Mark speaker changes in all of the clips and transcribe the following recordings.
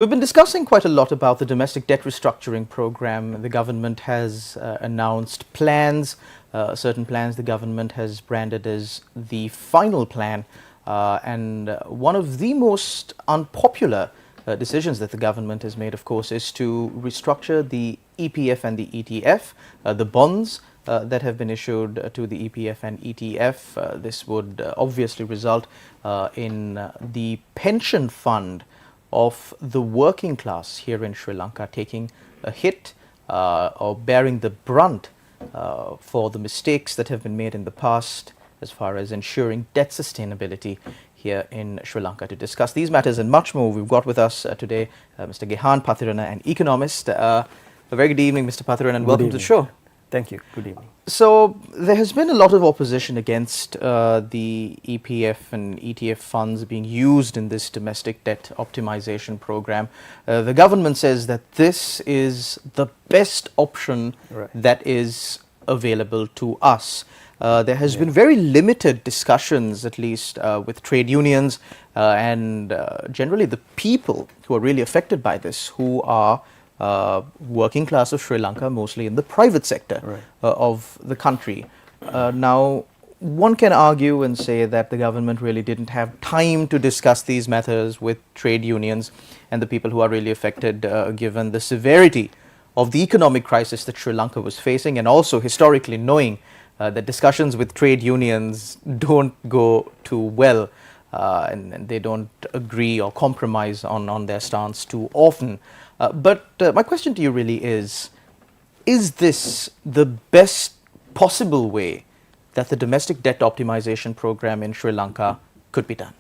Speaker 1: We've been discussing quite a lot about the domestic debt restructuring program. The government has announced plans, certain plans the government has branded as the final plan. And one of the most unpopular decisions that the government has made, of course, is to restructure the EPF and the ETF, the bonds that have been issued to the EPF and ETF. This would obviously result in the pension fund of the working class here in Sri Lanka taking a hit or bearing the brunt for the mistakes that have been made in the past as far as ensuring debt sustainability here in Sri Lanka. To discuss these matters and much more, we've got with us today Mr. Gihan Pathirana, an economist. A very good evening, Mr. Pathirana, and welcome to the show.
Speaker 2: Thank you. Good evening.
Speaker 1: So there has been a lot of opposition against the EPF and ETF funds being used in this domestic debt optimization program. The government says that this is the best option that is available to us. There has been very limited discussions, at least with trade unions and generally the people who are really affected by this, who are working class of Sri Lanka, mostly in the private sector of the country. Now, one can argue and say that the government really didn't have time to discuss these matters with trade unions and the people who are really affected, given the severity of the economic crisis that Sri Lanka was facing, and also historically knowing that discussions with trade unions don't go too well and they don't agree or compromise on their stance too often. But my question to you really is this the best possible way that the domestic debt optimization program in Sri Lanka could be done?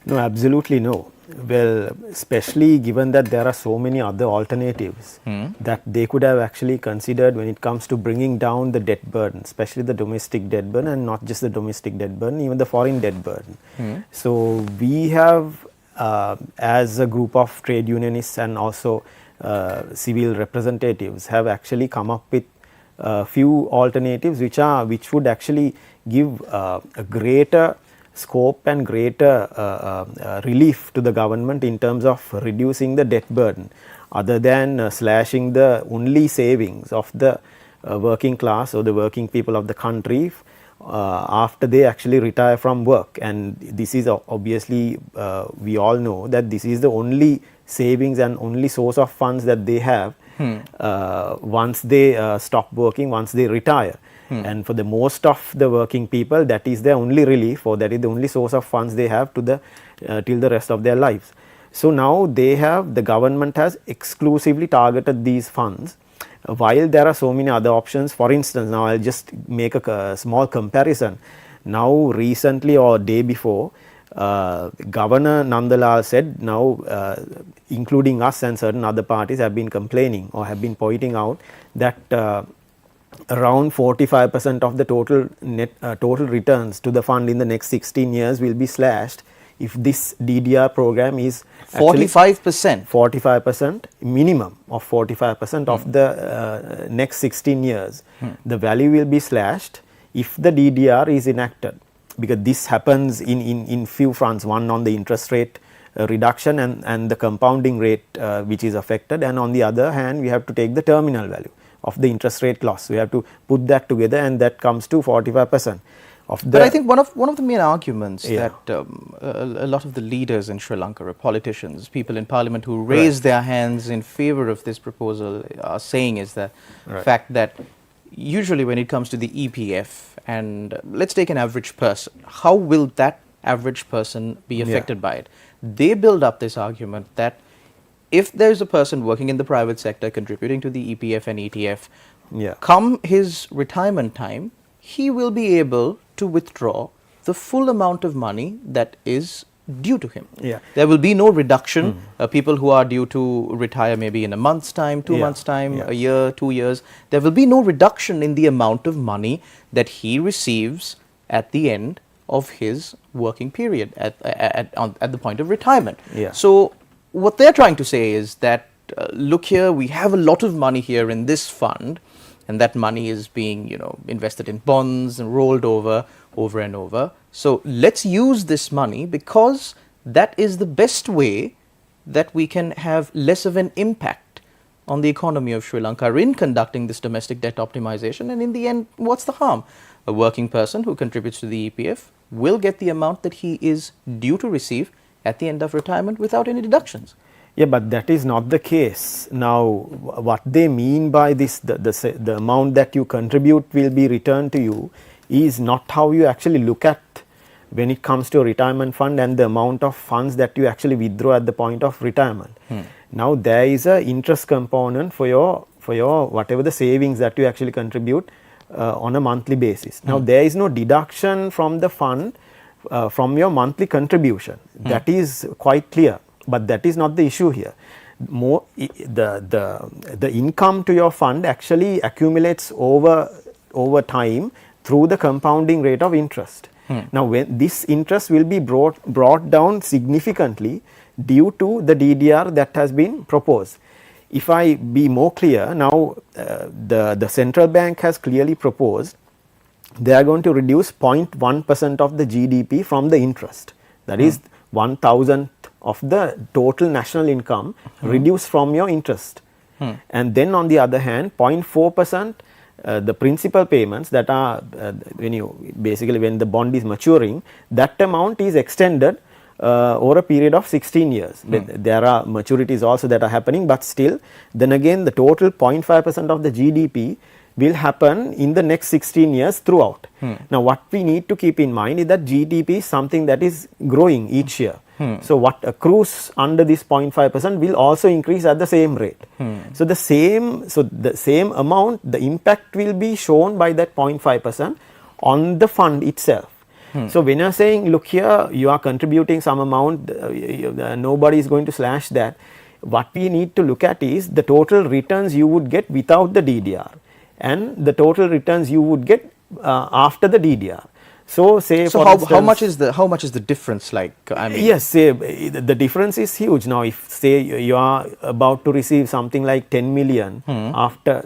Speaker 2: No, absolutely no. Well, especially given that there are so many other alternatives that they could have actually considered when it comes to bringing down the debt burden, especially the domestic debt burden, and not just the domestic debt burden, even the foreign debt burden. So we have as a group of trade unionists and also civil representatives have actually come up with a few alternatives which would actually give a greater scope and greater relief to the government in terms of reducing the debt burden, other than slashing the only savings of the working class or the working people of the country after they actually retire from work. And this is obviously, we all know that this is the only savings and only source of funds that they have once they stop working, once they retire. And for the most of the working people, that is their only relief, or that is the only source of funds they have to the till the rest of their lives. So now the government has exclusively targeted these funds, while there are so many other options. For instance, now I'll just make a small comparison. Now recently or day before, Governor Nandalal said now, including us and certain other parties, have been complaining or have been pointing out that around 45% of the total returns to the fund in the next 16 years will be slashed if this DDR program is
Speaker 1: 45%.
Speaker 2: 45%, minimum of 45% of the next 16 years. The value will be slashed if the DDR is enacted, because this happens in few fronts. One, on the interest rate reduction and the compounding rate which is affected, and on the other hand we have to take the terminal value of the interest rate loss. We have to put that together, and that comes to 45%.
Speaker 1: But I think one of the main arguments that a lot of the leaders in Sri Lanka, or politicians, people in parliament who raise their hands in favor of this proposal are saying is the fact that usually when it comes to the EPF, and let's take an average person, how will that average person be affected by it? They build up this argument that if there's a person working in the private sector contributing to the EPF and ETF, come his retirement time, he will be able to withdraw the full amount of money that is due to him. There will be no reduction. People who are due to retire maybe in a month's time, 2 months' time, a year, 2 years, there will be no reduction in the amount of money that he receives at the end of his working period, at the point of retirement. So what they're trying to say is that, look here, we have a lot of money here in this fund, and that money is being, invested in bonds and rolled over and over. So let's use this money, because that is the best way that we can have less of an impact on the economy of Sri Lanka in conducting this domestic debt optimization? And in the end, what's the harm? A working person who contributes to the EPF will get the amount that he is due to receive at the end of retirement without any deductions.
Speaker 2: Yeah, but that is not the case. Now, what they mean by this, the amount that you contribute will be returned to you, is not how you actually look at when it comes to a retirement fund and the amount of funds that you actually withdraw at the point of retirement. Now, there is a interest component for your whatever the savings that you actually contribute on a monthly basis. Now, there is no deduction from the fund from your monthly contribution. That is quite clear. But that is not the issue here. The income to your fund actually accumulates over time through the compounding rate of interest. Now, when this interest will be brought down significantly due to the DDR that has been proposed. If I be more clear, now the central bank has clearly proposed they are going to reduce 0.1% of the GDP from the interest. That is 1,000th of the total national income reduced from your interest. And then on the other hand, 0.4% the principal payments that are when the bond is maturing, that amount is extended over a period of 16 years. There are maturities also that are happening, but still, then again the total 0.5% of the GDP will happen in the next 16 years throughout. Now, what we need to keep in mind is that GDP is something that is growing each year. So, what accrues under this 0.5% will also increase at the same rate. So, the same amount, the impact will be shown by that 0.5% on the fund itself. So, when you are saying, look here, you are contributing some amount, nobody is going to slash that. What we need to look at is the total returns you would get without the DDR and the total returns you would get after the DDR. So, say
Speaker 1: so
Speaker 2: for instance,
Speaker 1: how much is the difference like? I mean,
Speaker 2: yes, say the difference is huge. Now, if say you are about to receive something like 10 million after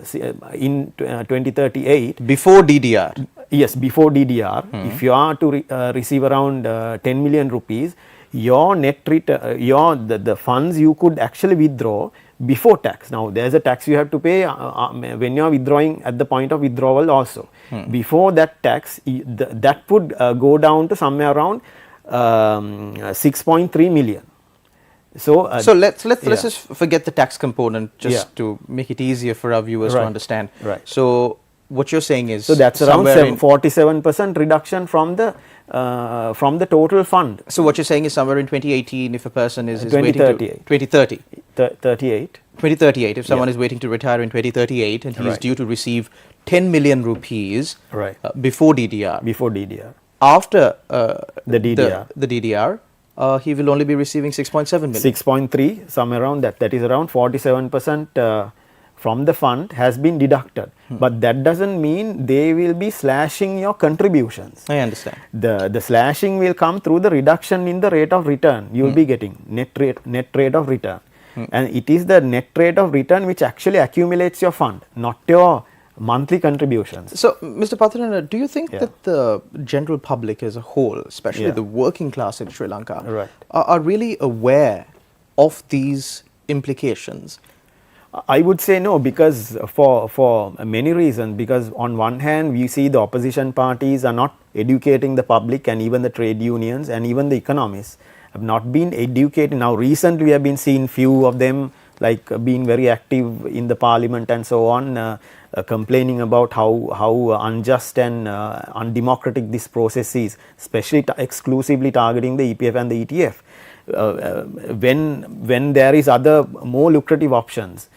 Speaker 2: in 2038
Speaker 1: before DDR.
Speaker 2: Yes, before DDR, if you are to receive around 10 million rupees, your net return, the funds you could actually withdraw before tax. Now, there is a tax you have to pay when you are withdrawing at the point of withdrawal also. Before that tax, that would go down to somewhere around 6.3 million. So
Speaker 1: let's just forget the tax component just to make it easier for our viewers to understand.
Speaker 2: Right.
Speaker 1: So what you're saying is,
Speaker 2: so that's around 47% reduction from the total fund.
Speaker 1: So what you're saying is somewhere in 2018, if a person is waiting to 2038, if someone is waiting to retire in 2038 and he is due to receive 10 million rupees before DDR. After the DDR, he will only be receiving 6.7 million.
Speaker 2: 6.3, somewhere around that. That is around 47% from the fund has been deducted. But that doesn't mean they will be slashing your contributions.
Speaker 1: I understand.
Speaker 2: The slashing will come through the reduction in the rate of return you will be getting, net rate of return. And it is the net rate of return which actually accumulates your fund, not your monthly contributions.
Speaker 1: So, Mr. Pathirana, do you think that the general public as a whole, especially the working class in Sri Lanka, are really aware of these implications?
Speaker 2: I would say no, because for many reasons. Because on one hand, we see the opposition parties are not educating the public, and even the trade unions and even the economists have not been educated. Now, recently we have been seeing few of them like being very active in the parliament and so on, complaining about how unjust and undemocratic this process is, especially exclusively targeting the EPF and the ETF. When there is other more lucrative options,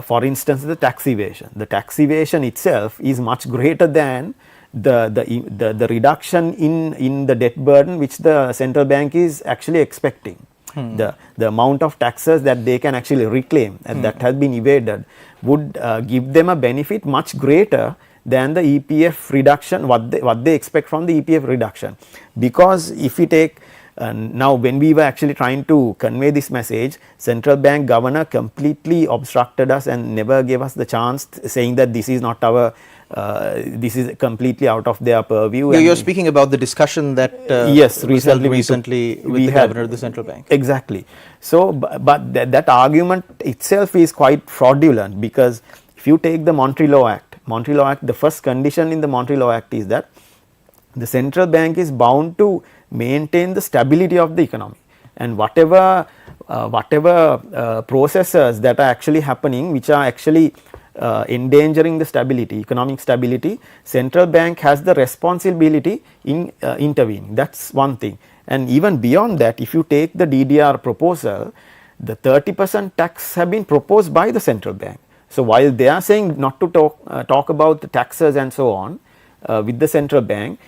Speaker 2: for instance, the tax evasion. The tax evasion itself is much greater than the reduction in the debt burden which the central bank is actually expecting. The amount of taxes that they can actually reclaim and that has been evaded would give them a benefit much greater than the EPF reduction, what they expect from the EPF reduction. Because if we take And now when we were actually trying to convey this message, central bank governor completely obstructed us and never gave us the chance, saying that this is not our, this is completely out of their purview.
Speaker 1: You're speaking about the discussion that
Speaker 2: yes,
Speaker 1: was held
Speaker 2: recently
Speaker 1: with the governor of the central bank.
Speaker 2: Exactly. So, but that argument itself is quite fraudulent, because if you take the Monetary Law Act, the first condition in the Monetary Law Act is that the central bank is bound to maintain the stability of the economy, and whatever processes that are actually happening which are actually endangering the stability, economic stability, central bank has the responsibility in intervening. That's one thing. And even beyond that, if you take the DDR proposal, the 30% tax have been proposed by the central bank. So while they are saying not to talk about the taxes and so on with the central bank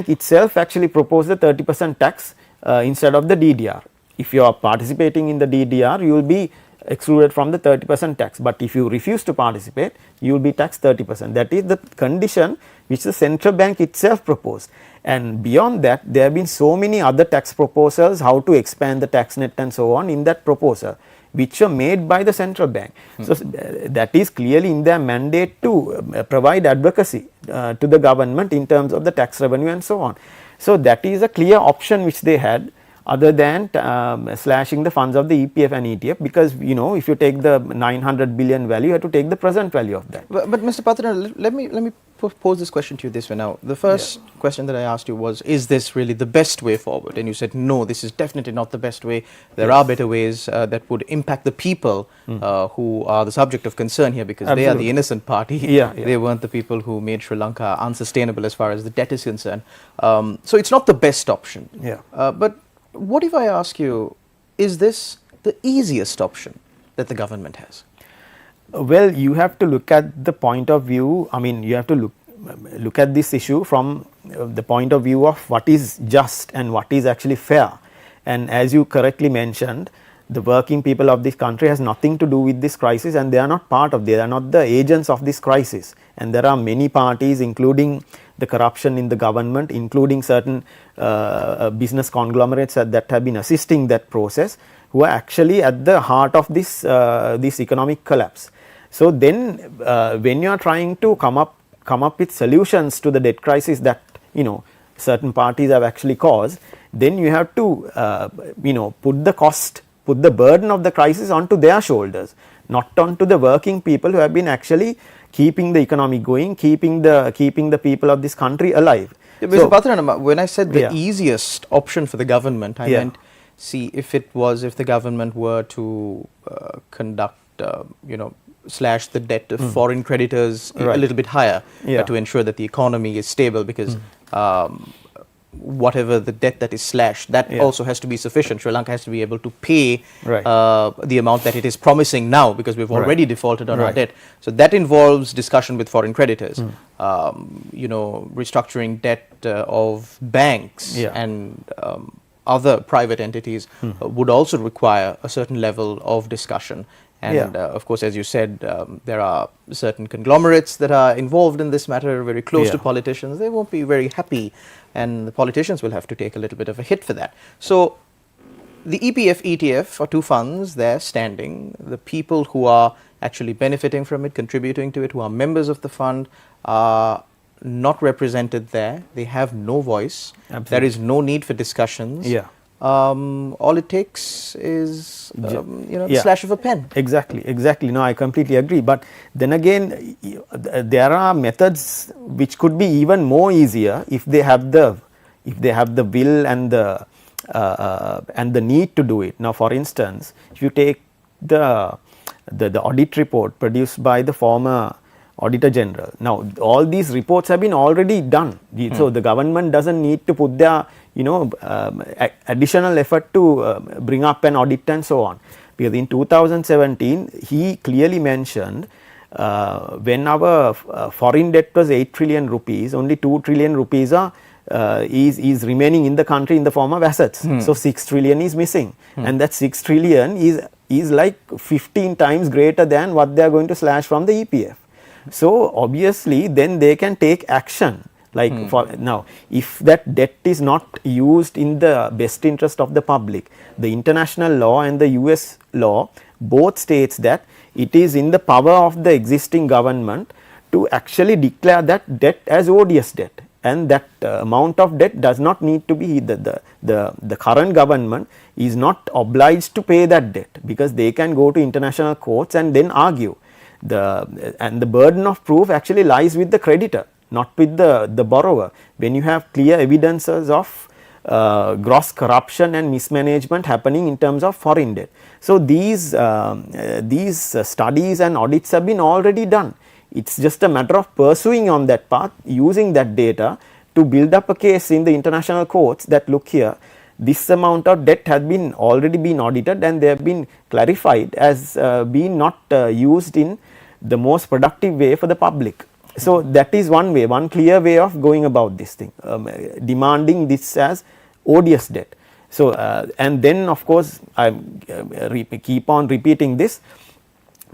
Speaker 2: itself actually proposed the 30% tax instead of the DDR. If you are participating in the DDR, you will be excluded from the 30% tax, but if you refuse to participate, you will be taxed 30%. That is the condition which the central bank itself proposed. And beyond that, there have been so many other tax proposals, how to expand the tax net and so on in that proposal, which are made by the central bank. So that is clearly in their mandate to provide advocacy to the government in terms of the tax revenue and so on. So that is a clear option which they had, other than slashing the funds of the EPF and ETF, because you know, if you take the 900 billion value, you have to take the present value of that.
Speaker 1: But Mr. Pathirana, let me pose this question to you this way. Now, the first question that I asked you was, is this really the best way forward? And you said, no, this is definitely not the best way. There are better ways that would impact the people who are the subject of concern here, because they are the innocent party. They weren't the people who made Sri Lanka unsustainable as far as the debt is concerned. So it's not the best option. But what if I ask you, is this the easiest option that the government has?
Speaker 2: Well, you have to look at the point of view, I mean, you have to look at this issue from the point of view of what is just and what is actually fair. And as you correctly mentioned, the working people of this country has nothing to do with this crisis, and they are not part of, they are not the agents of this crisis. And there are many parties, including the corruption in the government, including certain business conglomerates that have been assisting that process, who are actually at the heart of this economic collapse. So then when you are trying to come up with solutions to the debt crisis that, you know, certain parties have actually caused, then you have to you know, put the burden of the crisis onto their shoulders, not onto the working people who have been actually keeping the economy going, keeping the people of this country alive.
Speaker 1: Mr. Pathirana, when I said the easiest option for the government, I meant, see, if the government were to conduct, you know, slash the debt of foreign creditors a little bit higher to ensure that the economy is stable, because whatever the debt that is slashed, that also has to be sufficient. Sri Lanka has to be able to pay the amount that it is promising now, because we've already defaulted on our debt. So that involves discussion with foreign creditors, you know, restructuring debt of banks and other private entities would also require a certain level of discussion. And of course, as you said, there are certain conglomerates that are involved in this matter, very close to politicians. They won't be very happy, and the politicians will have to take a little bit of a hit for that. So the EPF, ETF are two funds, they're standing. The people who are actually benefiting from it, contributing to it, who are members of the fund, are not represented there. They have no voice. There is no need for discussions. All it takes is you know, the slash of a pen.
Speaker 2: Exactly. No, I completely agree. But then again, there are methods which could be even more easier if they have the will and the need to do it. Now, for instance, if you take the audit report produced by the former Auditor General. Now, all these reports have been already done. So the government doesn't need to put their, you know, additional effort to bring up an audit and so on. Because in 2017, he clearly mentioned when our foreign debt was 8 trillion rupees, only 2 trillion rupees is remaining in the country in the form of assets. So 6 trillion is missing, and that 6 trillion is like 15 times greater than what they are going to slash from the EPF. So obviously then they can take action Like for now, if that debt is not used in the best interest of the public, the international law and the US law both states that it is in the power of the existing government to actually declare that debt as odious debt, and that amount of debt does not need to be the current government is not obliged to pay that debt, because they can go to international courts and then argue. And the burden of proof actually lies with the creditor, not with the borrower, when you have clear evidences of gross corruption and mismanagement happening in terms of foreign debt. So these studies and audits have been already done. It's just a matter of pursuing on that path, using that data to build up a case in the international courts that look here, this amount of debt has been already been audited and they have been clarified as being not used in the most productive way for the public. So that is one way, one clear way of going about this thing, demanding this as odious debt. So and then of course I keep on repeating this,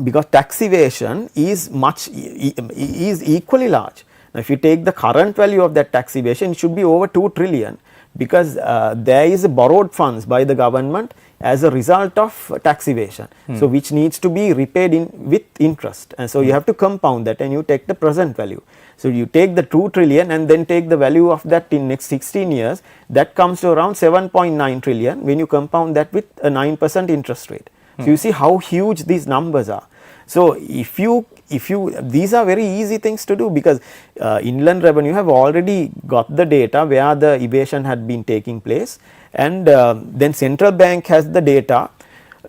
Speaker 2: because tax evasion is is equally large. Now if you take the current value of that tax evasion, it should be over 2 trillion, because there is borrowed funds by the government as a result of tax evasion. So which needs to be repaid with interest, and so you have to compound that and you take the present value. So you take the 2 trillion and then take the value of that in next 16 years, that comes to around 7.9 trillion when you compound that with a 9% interest rate. So you see how huge these numbers are. So if you these are very easy things to do, because inland revenue have already got the data where the evasion had been taking place, and then central bank has the data.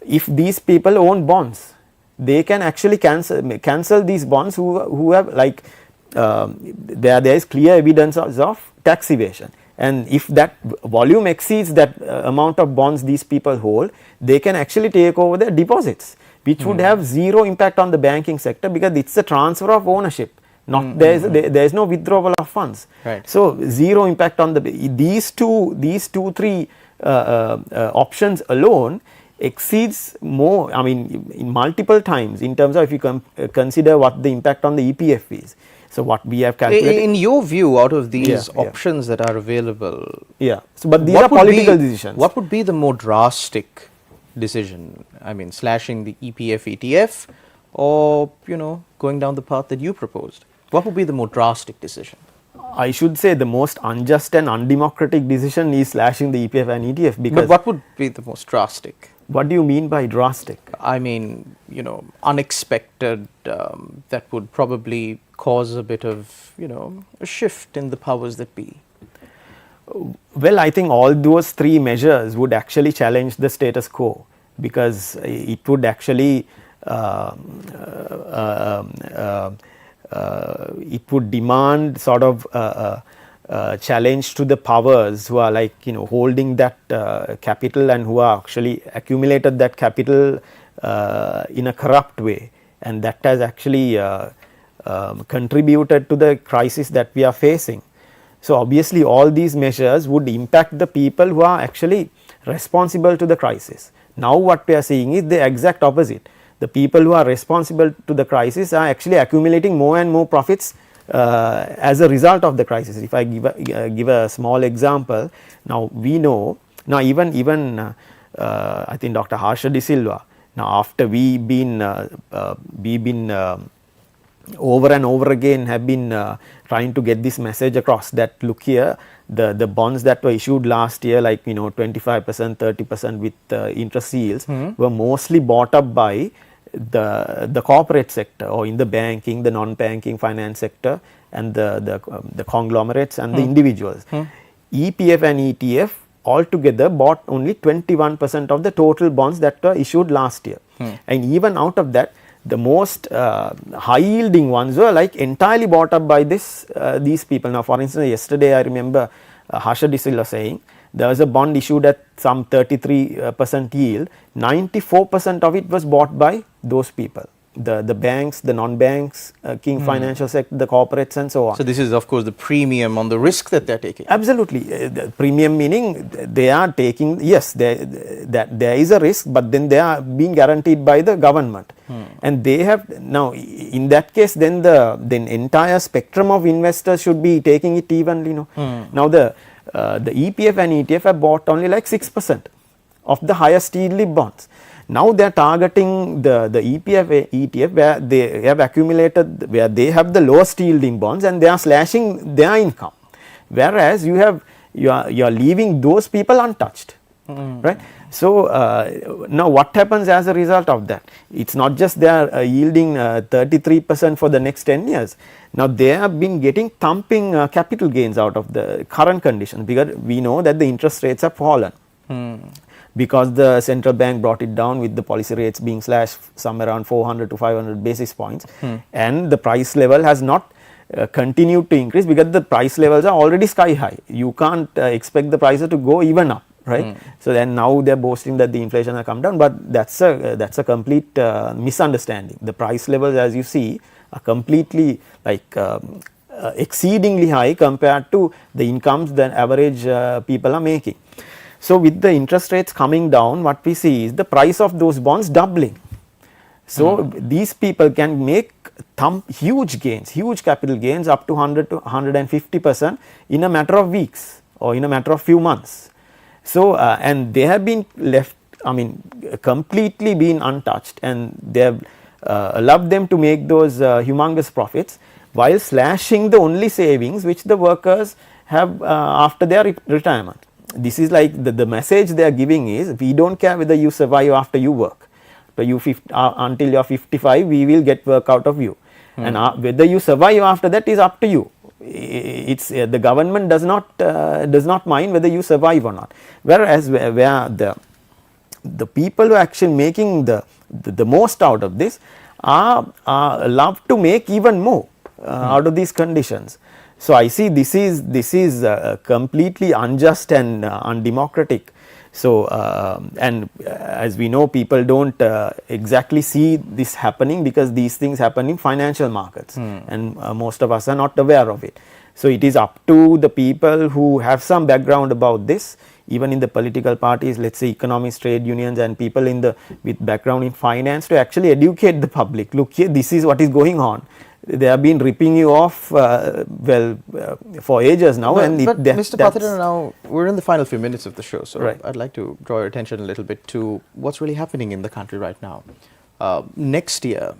Speaker 2: If these people own bonds, they can actually cancel these bonds who have, like there is clear evidence of tax evasion, and if that volume exceeds that amount of bonds these people hold, they can actually take over their deposits, which would have zero impact on the banking sector, because it is a transfer of ownership, not there is no withdrawal of funds.
Speaker 1: Right.
Speaker 2: So zero impact on these two three options alone exceeds more, I mean in multiple times, in terms of if you consider what the impact on the EPF is. So what we have calculated.
Speaker 1: In your view, out of these options that are available,
Speaker 2: so but these are political decisions.
Speaker 1: What would be the more drastic decision? I mean, slashing the EPF ETF, or going down the path that you proposed? What would be the more drastic decision?
Speaker 2: I should say the most unjust and undemocratic decision is slashing the EPF and ETF, because.
Speaker 1: But what would be the most drastic?
Speaker 2: What do you mean by drastic?
Speaker 1: I mean, unexpected, that would probably cause a bit of, a shift in the powers that be.
Speaker 2: Well, I think all those three measures would actually challenge the status quo, because it would actually it would demand sort of challenge to the powers who are holding that capital and who are actually accumulated that capital in a corrupt way, and that has actually contributed to the crisis that we are facing. So obviously all these measures would impact the people who are actually responsible to the crisis. Now what we are seeing is the exact opposite. The people who are responsible to the crisis are actually accumulating more and more profits as a result of the crisis. If I give a small example, now we know, now even I think Dr. Harsha De Silva, now after we been over and over again have been trying to get this message across, that look here, the bonds that were issued last year, 25%, 30% with interest yields, were mostly bought up by the corporate sector, or in the banking, the non-banking finance sector, and the conglomerates and the individuals. EPF and ETF altogether bought only 21% of the total bonds that were issued last year, and even out of that, the most high yielding ones were entirely bought up by these people. Now for instance, yesterday I remember Harsha De Silva saying there was a bond issued at some 33% yield, 94% of it was bought by those people. the banks, the non-banks, king financial sector, the corporates and so on.
Speaker 1: So this is of course the premium on the risk that they're taking.
Speaker 2: Absolutely. The premium meaning they are taking, yes, there is a risk, but then they are being guaranteed by the government. And they have, now in that case then the entire spectrum of investors should be taking it evenly. Now the EPF and ETF have bought only like 6% of the highest yield bonds. Now they are targeting the EPF, ETF where they have accumulated, where they have the lowest yielding bonds, and they are slashing their income. Whereas you are leaving those people untouched, right? So now what happens as a result of that? It's not just they are yielding 33% for the next 10 years. Now they have been getting thumping capital gains out of the current conditions, because we know that the interest rates have fallen. Because the central bank brought it down with the policy rates being slashed somewhere around 400 to 500 basis points, and the price level has not continued to increase, because the price levels are already sky high. You can't expect the prices to go even up, right? So then now they are boasting that the inflation has come down, but that's a complete misunderstanding. The price levels, as you see, are completely like exceedingly high compared to the incomes that average people are making. So with the interest rates coming down, what we see is the price of those bonds doubling. So these people can make huge gains, huge capital gains up to 100 to 150% in a matter of weeks or in a matter of few months. So and they have been left, completely been untouched, and they have allowed them to make those humongous profits while slashing the only savings which the workers have after their retirement. This is like the message they are giving is, we don't care whether you survive after you work, but until you are 55 we will get work out of you, and whether you survive after that is up to you. It's the government does not mind whether you survive or not. Whereas where the people who are actually making the most out of this are allowed to make even more out of these conditions. So I see this is completely unjust and undemocratic. So and as we know, people don't exactly see this happening, because these things happen in financial markets, and most of us are not aware of it. So it is up to the people who have some background about this, even in the political parties, let's say economists, trade unions, and people with background in finance, to actually educate the public. Look here, this is what is going on. They have been ripping you off for ages now.
Speaker 1: But Mr. Pathirana, now we're in the final few minutes of the show, so right. I'd like to draw your attention a little bit to what's really happening in the country right now. Next year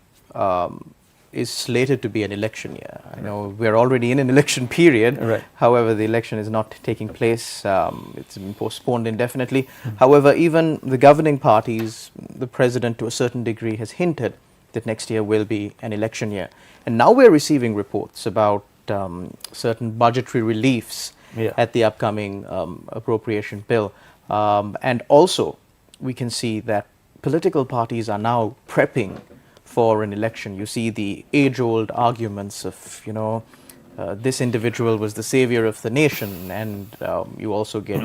Speaker 1: is slated to be an election year. I know we're already in an election period.
Speaker 2: Right.
Speaker 1: However, the election is not taking place. It's been postponed indefinitely. However, even the governing parties, the president to a certain degree has hinted that next year will be an election year. And now we're receiving reports about certain budgetary reliefs at the upcoming appropriation bill. And also, we can see that political parties are now prepping for an election. You see the age-old arguments of, this individual was the savior of the nation, and you also get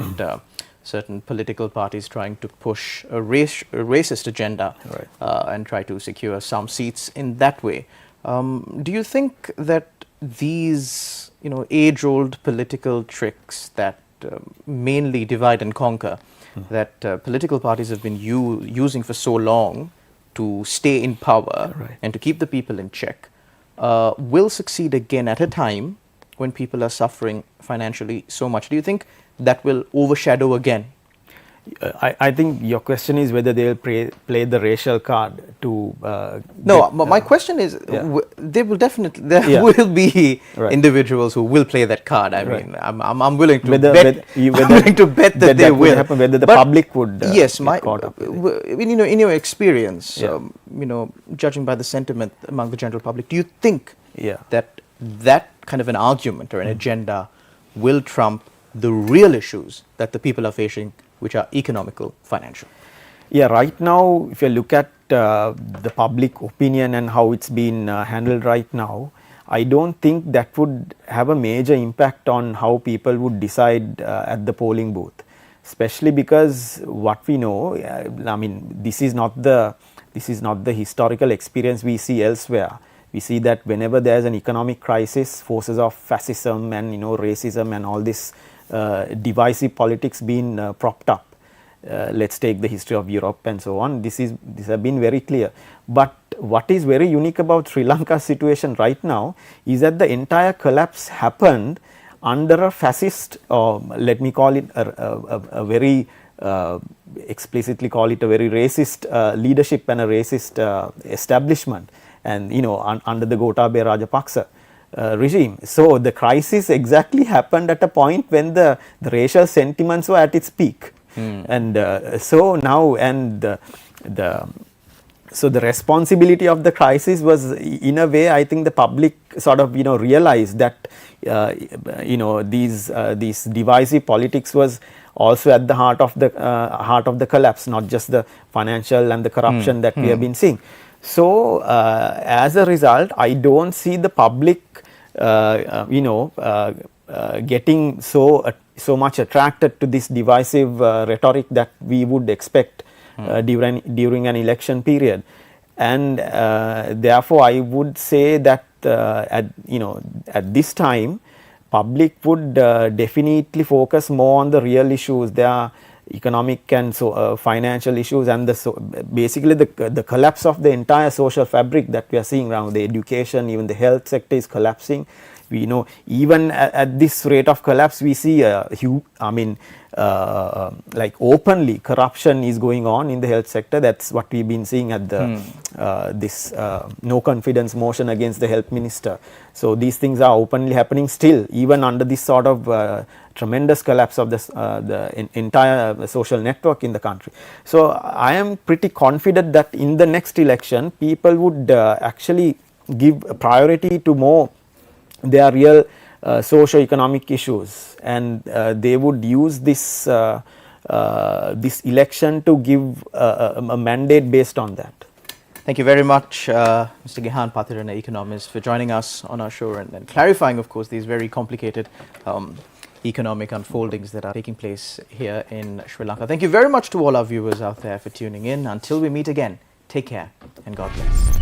Speaker 1: certain political parties trying to push a racist agenda,
Speaker 2: right,
Speaker 1: and try to secure some seats in that way. Do you think that these, age-old political tricks that mainly divide and conquer, that political parties have been using for so long to stay in power,
Speaker 2: right,
Speaker 1: and to keep the people in check, will succeed again at a time when people are suffering financially so much? Do you think that will overshadow again?
Speaker 2: I think your question is whether they will play the racial card to.
Speaker 1: No, my question is, they will definitely. There will be individuals who will play that card. I mean, I'm willing to bet. I'm willing to bet that they will.
Speaker 2: Happen, whether the public would.
Speaker 1: Yes, in your experience, judging by the sentiment among the general public, do you think that kind of an argument or an agenda will trump the real issues that the people are facing, which are economical, financial?
Speaker 2: Yeah, right now, if you look at the public opinion and how it's been handled right now, I don't think that would have a major impact on how people would decide at the polling booth, especially because what we know, this is not the This is not the historical experience we see elsewhere. We see that whenever there is an economic crisis, forces of fascism and racism and all this divisive politics being propped up. Let's take the history of Europe and so on. This has been very clear. But what is very unique about Sri Lanka's situation right now is that the entire collapse happened under a fascist, or let me call it a very explicitly call it a very racist leadership and a racist establishment, and under the Gotabaya Rajapaksa regime. So the crisis exactly happened at a point when the racial sentiments were at its peak. And so now, and so the responsibility of the crisis was, in a way, I think the public sort of realized that these divisive politics was also at the heart of the collapse, not just the financial and the corruption that we have been seeing. So as a result, I don't see the public getting so much attracted to this divisive rhetoric that we would expect during an election period. And therefore I would say that at this time public would definitely focus more on the real issues. There are economic and financial issues, and basically the collapse of the entire social fabric that we are seeing around. The education, even the health sector is collapsing. We know even at this rate of collapse, we see like openly corruption is going on in the health sector. That's what we've been seeing at this no confidence motion against the health minister. So these things are openly happening still, even under this sort of tremendous collapse of the entire social network in the country. So I am pretty confident that in the next election, people would actually give priority to more their real socio-economic issues, and they would use this election to give a mandate based on that.
Speaker 1: Thank you very much, Mr. Gihan Pathirana, economist, for joining us on our show and clarifying, of course, these very complicated economic unfoldings that are taking place here in Sri Lanka. Thank you very much to all our viewers out there for tuning in. Until we meet again, take care and God bless.